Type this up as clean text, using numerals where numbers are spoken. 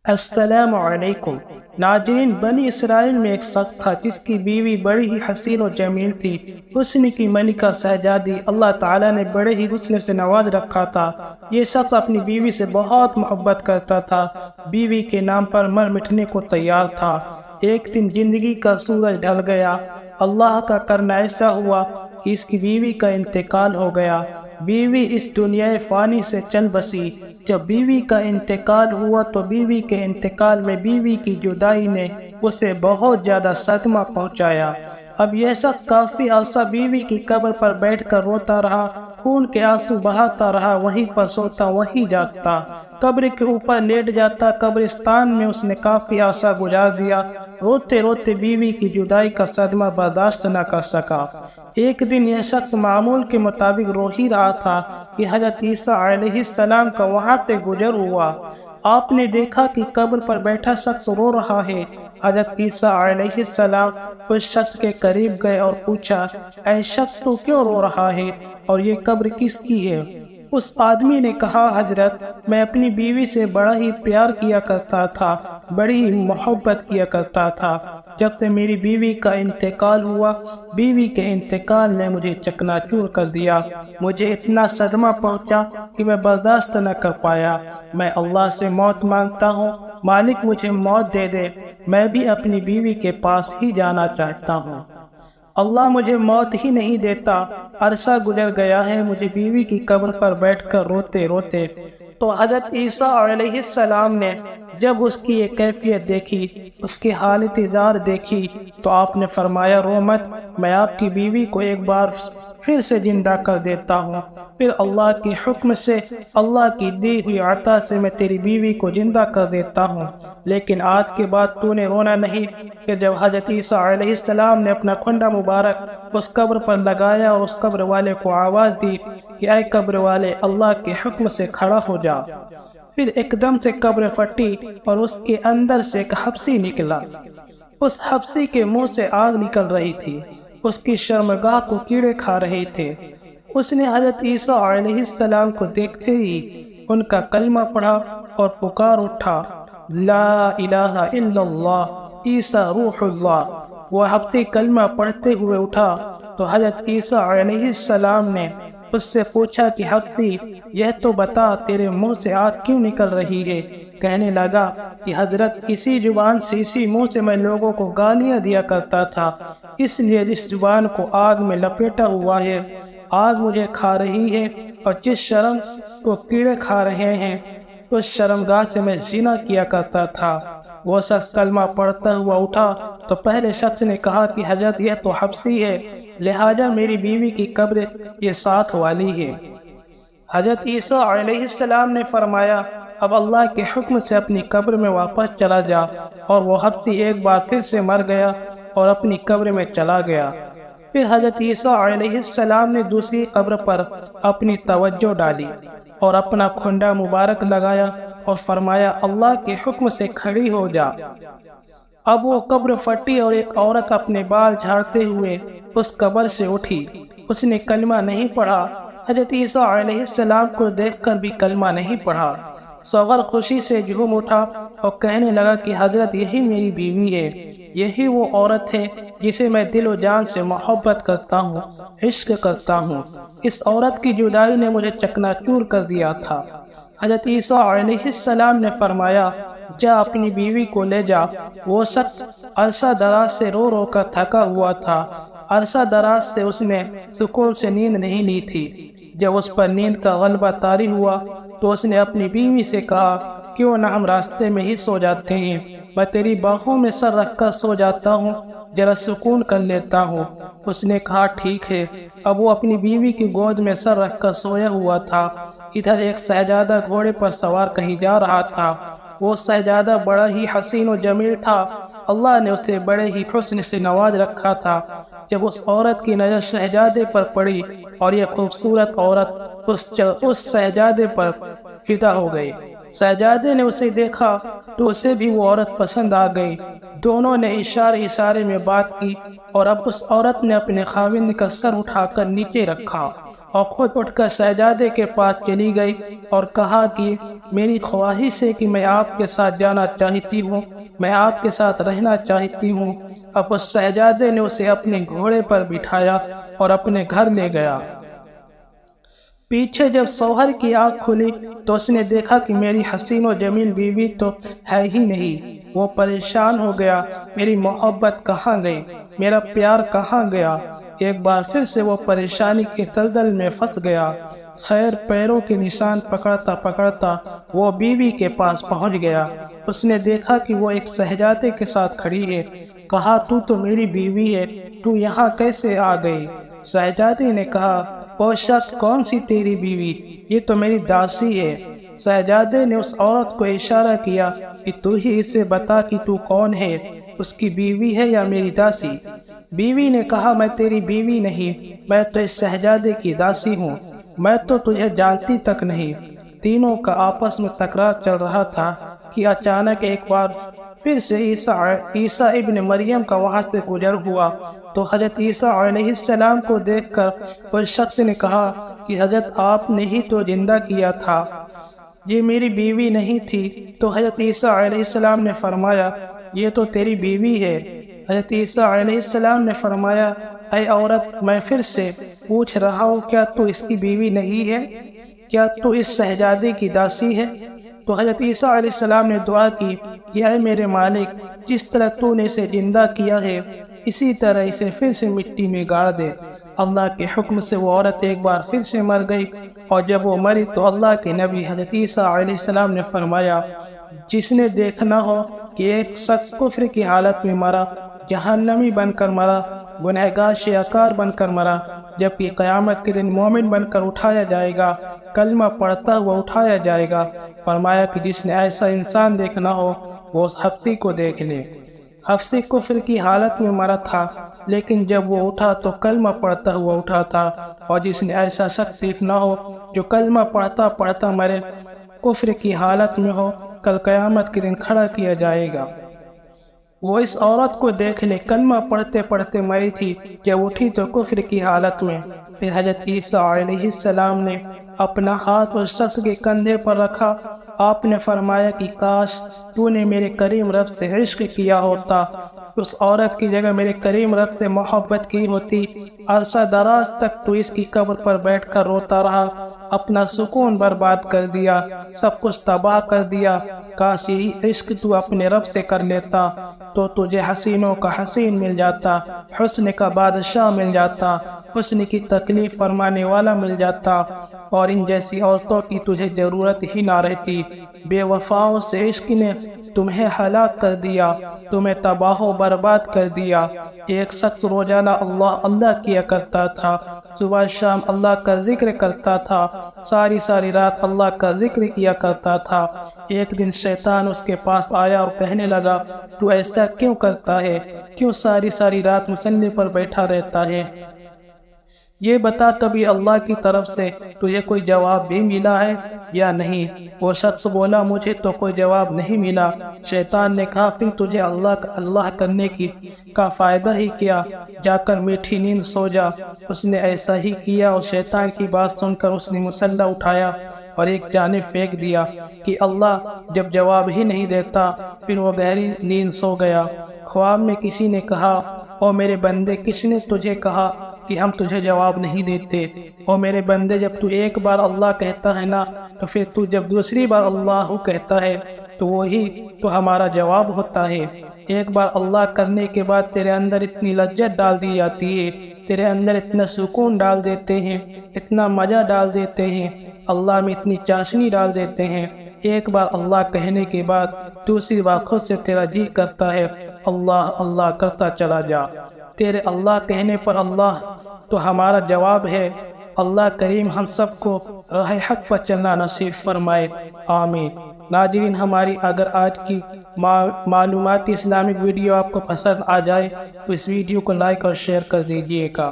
السلام علیکم ناظرین، بنی اسرائیل میں ایک شخص تھا جس کی بیوی بڑی ہی حسین و جمیل تھی۔ حسن کی ملکہ شہزادی اللہ تعالیٰ نے بڑے ہی حسن سے نواز رکھا تھا۔ یہ شخص اپنی بیوی سے بہت محبت کرتا تھا، بیوی کے نام پر مر مٹنے کو تیار تھا۔ ایک دن زندگی کا سورج ڈھل گیا۔ اللہ کا کرنا ایسا ہوا کہ اس کی بیوی کا انتقال ہو گیا۔ بیوی اس دنیا فانی سے چل بسی۔ جب بیوی کا انتقال ہوا تو بیوی کے انتقال میں بیوی کی جدائی نے اسے بہت زیادہ صدمہ پہنچایا۔ اب یہ شخص کافی عرصہ بیوی کی قبر پر بیٹھ کر روتا رہا، خون کے آنسو بہاتا رہا، وہیں پر سوتا وہیں جاگتا، قبر کے اوپر لیٹ جاتا۔ قبرستان میں اس نے کافی عرصہ گزار دیا، روتے روتے بیوی کی جدائی کا صدمہ برداشت نہ کر سکا۔ ایک دن یہ شخص معمول کے مطابق رو ہی رہا تھا کہ حضرت عیسیٰ علیہ السلام کا وہاں سے گزر ہوا۔ آپ نے دیکھا کہ قبر پر بیٹھا شخص رو رہا ہے۔ حضرت عیسیٰ علیہ السلام اس شخص کے قریب گئے اور پوچھا، اے شخص تو کیوں رو رہا ہے اور یہ قبر کس کی ہے؟ اس آدمی نے کہا، حضرت میں اپنی بیوی سے بڑا ہی پیار کیا کرتا تھا، بڑی ہی محبت کیا کرتا تھا۔ جب سے میری بیوی کا انتقال ہوا، بیوی کے انتقال نے مجھے چکناچور کر دیا۔ مجھے اتنا صدمہ پہنچا کہ میں برداشت نہ کر پایا۔ میں اللہ سے موت مانگتا ہوں، مالک مجھے موت دے دے، میں بھی اپنی بیوی کے پاس ہی جانا چاہتا ہوں۔ اللہ مجھے موت ہی نہیں دیتا۔ عرصہ گزر گیا ہے مجھے بیوی کی قبر پر بیٹھ کر روتے روتے۔ تو حضرت عیسیٰ علیہ السلام نے جب اس کی یہ کیفیت دیکھی، اس کی حالت زار دیکھی، تو آپ نے فرمایا، رو مت، میں آپ کی بیوی کو ایک بار پھر سے زندہ کر دیتا ہوں۔ پھر اللہ کے حکم سے، اللہ کی دی ہوئی عطا سے میں تیری بیوی کو زندہ کر دیتا ہوں۔ لیکن آج کے بعد تو نے رونا نہیں۔ کہ جب حضرت عیسیٰ علیہ السلام نے اپنا کھنڈا مبارک اس قبر پر لگایا اور اس قبر والے کو آواز دی کہ اے قبر والے، اللہ کے حکم سے کھڑا ہو جا، پھر ایک دم سے قبر پھٹی اور اس کے اندر سے ایک حبشی نکلا۔ اس حبشی کے منہ سے آگ نکل رہی تھی، اس کی شرمگاہ کو کیڑے کھا رہے تھے۔ اس نے حضرت عیسیٰ علیہ السلام کو دیکھتے ہی ان کا کلمہ پڑھا اور پکار اٹھا، لا الہ الا اللہ عیسیٰ روح اللہ۔ وہ حبشی کلمہ پڑھتے ہوئے اٹھا تو حضرت عیسیٰ علیہ السلام نے اس سے پوچھا کہ حبشی، یہ تو بتا تیرے منہ سے آگ کیوں نکل رہی ہے؟ کہنے لگا کہ حضرت اسی زبان سے، اسی منہ سے میں لوگوں کو گالیاں دیا کرتا تھا، اس لیے اس زبان کو آگ میں لپیٹا ہوا ہے، آگ مجھے کھا رہی ہے، اور جس شرم کو کیڑے کھا رہے ہیں اس شرمگاہ سے میں زنا کیا کرتا تھا۔ وہ شخص کلمہ پڑھتا ہوا اٹھا تو پہلے شخص نے کہا کہ حضرت یہ تو حبشی ہے، لہذا میری بیوی کی قبر یہ ساتھ والی ہے۔ حضرت عیسیٰ علیہ السلام نے فرمایا، اب اللہ کے حکم سے اپنی قبر میں واپس چلا جا، اور وہ حبشی ایک بار پھر سے مر گیا اور اپنی قبر میں چلا گیا۔ پھر حضرت عیسیٰ علیہ السلام نے دوسری قبر پر اپنی توجہ ڈالی اور اپنا کھنڈا مبارک لگایا اور فرمایا، اللہ کے حکم سے کھڑی ہو جا۔ اب وہ قبر پھٹی اور ایک عورت اپنے بال جھاڑتے ہوئے اس قبر سے اٹھی۔ اس نے کلمہ نہیں پڑھا۔ حضرت عیسیٰ علیہ السلام کو دیکھ کر بھی کلمہ نہیں پڑھا۔ شوہر خوشی سے جھوم اٹھا اور کہنے لگا کہ حضرت یہی میری بیوی ہے، یہی وہ عورت ہے جسے میں دل و جان سے محبت کرتا ہوں، عشق کرتا ہوں۔ اس عورت کی جدائی نے مجھے چکناچور کر دیا تھا۔ حضرت عیسیٰ علیہ السلام نے فرمایا، جا اپنی بیوی کو لے جا۔ وہ شخص عرصہ دراز سے رو رو کر تھکا ہوا تھا۔ عرصہ دراز سے اس نے سکون سے نیند نہیں لی تھی۔ جب اس پر نیند کا غلبہ طاری ہوا تو اس نے اپنی بیوی سے کہا، کیوں نہ ہم راستے میں ہی سو جاتے ہیں، میں تیری باہوں میں سر رکھ کر سو جاتا ہوں، ذرا سکون کر لیتا ہوں۔ اس نے کہا، ٹھیک ہے۔ اب وہ اپنی بیوی کی گود میں سر رکھ کر سویا ہوا تھا۔ ادھر ایک شہزادہ گھوڑے پر سوار کہیں جا رہا تھا۔ وہ شہزادہ بڑا ہی حسین و جمیل تھا، اللہ نے اسے بڑے ہی حسن سے نواز رکھا تھا۔ جب اس عورت کی نظر شہزادے پر پڑی اور یہ خوبصورت عورت اس شہزادے پر فدا ہو گئی۔ شہزادے نے اسے دیکھا تو اسے بھی وہ عورت پسند آ گئی۔ دونوں نے اشارے میں بات کی اور اب اس عورت نے اپنے خاوند کا سر اٹھا کر نیچے رکھا اور خود اٹھ کر سجادے کے پاس چلی گئی اور کہا کہ میری خواہش ہے کہ میں آپ کے ساتھ جانا چاہتی ہوں، میں آپ کے ساتھ رہنا چاہتی ہوں۔ اب اس سجادے نے اسے اپنے گھوڑے پر بٹھایا اور اپنے گھر لے گیا۔ پیچھے جب شوہر کی آنکھ کھلی تو اس نے دیکھا کہ میری حسین و جمیل بیوی تو ہے ہی نہیں۔ وہ پریشان ہو گیا، میری محبت کہاں گئی، میرا پیار کہاں گیا؟ ایک بار پھر سے وہ پریشانی کے دلدل میں پھنس گیا۔ خیر پیروں کے نشان پکڑتا پکڑتا وہ بیوی کے پاس پہنچ گیا۔ اس نے دیکھا کہ وہ ایک شہزادے کے ساتھ کھڑی ہے۔ کہا تو میری بیوی ہے، تو یہاں کیسے آ گئی؟ شہزادے نے کہا وہ شخص کون سی تیری بیوی؟ یہ تو میری داسی ہے۔ شہزادے نے اس عورت کو اشارہ کیا کہ تو ہی اسے بتا کہ تو کون ہے، اس کی بیوی ہے یا میری داسی؟ بیوی نے کہا میں تیری بیوی نہیں، میں تو اس شہزادے کی داسی ہوں، میں تو تجھے جانتی تک نہیں۔ تینوں کا آپس میں تکرار چل رہا تھا کہ اچانک ایک بار پھر سے عیسیٰ ابن مریم کا وہاں سے گزر ہوا تو حضرت عیسیٰ علیہ السلام کو دیکھ کر اس شخص نے کہا کہ حضرت آپ نے ہی تو زندہ کیا تھا، یہ میری بیوی نہیں تھی۔ تو حضرت عیسیٰ علیہ السلام نے فرمایا یہ تو تیری بیوی ہے۔ حضرت عیسیٰ علیہ السلام نے فرمایا اے عورت میں پھر سے پوچھ رہا ہوں کیا تو اس کی بیوی نہیں ہے؟ کیا تو اس شہزادے کی داسی ہے؟ تو حضرت عیسیٰ علیہ السلام نے دعا کی کہ اے میرے مالک، جس طرح تو نے اسے زندہ کیا ہے اسی طرح اسے پھر سے مٹی میں گاڑ دے۔ اللہ کے حکم سے وہ عورت ایک بار پھر سے مر گئی، اور جب وہ مری تو اللہ کے نبی حضرت عیسیٰ علیہ السلام نے فرمایا جس نے دیکھنا ہو کہ ایک شخص کفر کی حالت میں مرا، جہنمی بن کر مرا، گنہگار شیعکار بن کر مرا، جبکہ قیامت کے دن مومن بن کر اٹھایا جائے گا، کلمہ پڑھتا ہوا اٹھایا جائے گا۔ فرمایا کہ جس نے ایسا انسان دیکھنا ہو وہ اس حفصی کو دیکھ لے۔ حفصی کفر کی حالت میں مرا تھا، لیکن جب وہ اٹھا تو کلمہ پڑھتا ہوا اٹھا تھا، اور جس نے ایسا شخص دیکھنا ہو جو کلمہ پڑھتا پڑھتا مرے، کفر کی حالت میں ہو، کل قیامت کے دن کھڑا کیا جائے گا۔ وہ اس عورت کو دیکھ لے، کلمہ پڑھتے پڑھتے مری تھی، جب اٹھی تو کفر کی حالت میں۔ پھر حضرت عیسیٰ علیہ السلام نے اپنا ہاتھ اس شخص کے کندھے پر رکھا۔ آپ نے فرمایا کہ کاش تو نے میرے کریم رب سے عشق کیا ہوتا، اس عورت کی جگہ میرے کریم رب سے محبت کی ہوتی، عرصہ دراز تک تو اس کی قبر پر بیٹھ کر روتا رہا، اپنا سکون برباد کر دیا، سب کچھ تباہ کر دیا۔ کاش یہی عشق تو اپنے رب سے کر لیتا تو تجھے حسینوں کا حسین مل جاتا، حسن کا بادشاہ مل جاتا، حسن کی تکلیف فرمانے والا مل جاتا، اور ان جیسی عورتوں کی تجھے ضرورت ہی نہ رہتی۔ بے وفاؤں سے عشق نے تمہیں ہلاک کر دیا، تمہیں تباہ و برباد کر دیا۔ ایک شخص روزانہ اللہ اللہ کیا کرتا تھا، صبح شام اللہ کا ذکر کرتا تھا، ساری رات اللہ کا ذکر کیا کرتا تھا۔ ایک دن شیطان اس کے پاس آیا اور کہنے لگا تو ایسا کیوں کرتا ہے، کیوں ساری رات مصلی پر بیٹھا رہتا ہے؟ یہ بتا کبھی اللہ کی طرف سے تجھے کوئی جواب بھی ملا ہے یا نہیں؟ وہ شخص بولا مجھے تو کوئی جواب نہیں ملا۔ شیطان نے کہا پھر تجھے اللہ کرنے کا فائدہ ہی کیا، جا کر میٹھی نیند سو جا۔ اس نے ایسا ہی کیا، اور شیطان کی بات سن کر اس نے مسلح اٹھایا اور ایک جانب پھینک دیا کہ اللہ جب جواب ہی نہیں دیتا، پھر وہ گہری نیند سو گیا۔ خواب میں کسی نے کہا او میرے بندے، کس نے تجھے کہا کہ ہم تجھے جواب نہیں دیتے؟ او میرے بندے، جب تو ایک بار اللہ کہتا ہے نا، تو پھر تو جب دوسری بار اللہ کہتا ہے تو وہی تو ہمارا جواب ہوتا ہے۔ ایک بار اللہ کرنے کے بعد تیرے اندر اتنی لذت ڈال دی جاتی ہے، تیرے اندر اتنا سکون ڈال دیتے ہیں، اتنا مزہ ڈال دیتے ہیں، اللہ میں اتنی چاشنی ڈال دیتے ہیں۔ ایک بار اللہ کہنے کے بعد دوسری بار خود سے تیرا جی کرتا ہے اللہ اللہ کرتا چلا جا۔ تیرے اللہ کہنے پر اللہ تو ہمارا جواب ہے۔ اللہ کریم ہم سب کو راہ حق پر چلنا نصیب فرمائے، آمین۔ ناظرین، ہماری اگر آج کی معلوماتی اسلامک ویڈیو آپ کو پسند آ جائے تو اس ویڈیو کو لائک اور شیئر کر دیجیے گا۔